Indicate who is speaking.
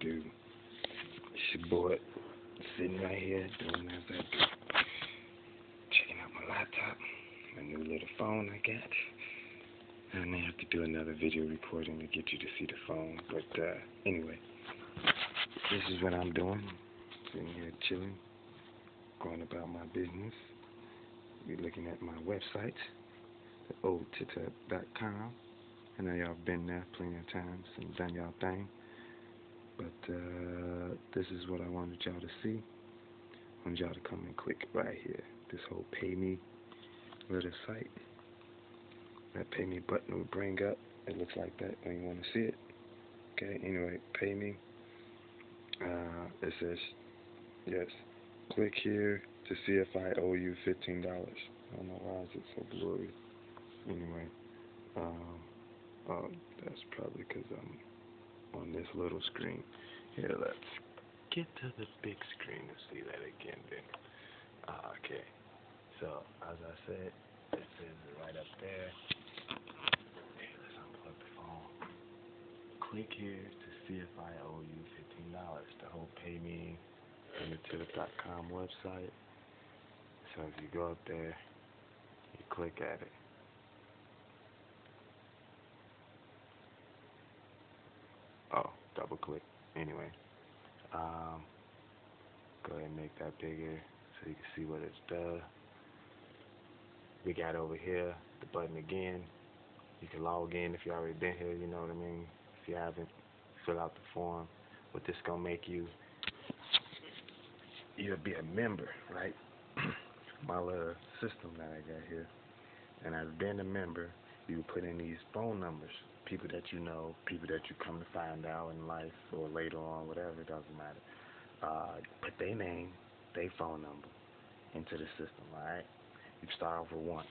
Speaker 1: do? It's your boy sitting right here doing as I do. Checking out my laptop, my new little phone I got. I may have to do another video recording to get you to see the phone. But anyway, this is what I'm doing. Sitting here chilling, going about my business. You're looking at my website, oldtitup.com. I know y'all been there plenty of times and done y'all thing. But this is what I wanted y'all to see. I wanted y'all to come and click right here. This whole pay me little site. That pay me button will bring up. It looks like that when you want to see it. Okay, anyway, pay me. It says, yes, click here to see if I owe you $15. I don't know why is it so blurry. Anyway, oh, that's probably because I'm on this little screen. Here, let's get to the big screen to see that again then. Okay, so as I said, it says it right up there. Hey, let's unplug the phone. Click here to see if I owe you $15. The whole pay me oldtitup.com website. So if you go up there, you click at it. Oh, double click. Anyway, go ahead and make that bigger so you can see what it does. We got over here the button again. You can log in if you already been here, you know what I mean. If you haven't, fill out the form. What this gonna make you, you'll be a member, right? My little system that I got here. And as being a member, you put in these phone numbers. People that you know, people that you come to find out in life or later on, whatever, it doesn't matter. Put their name, their phone number into the system, alright? You start off with 1.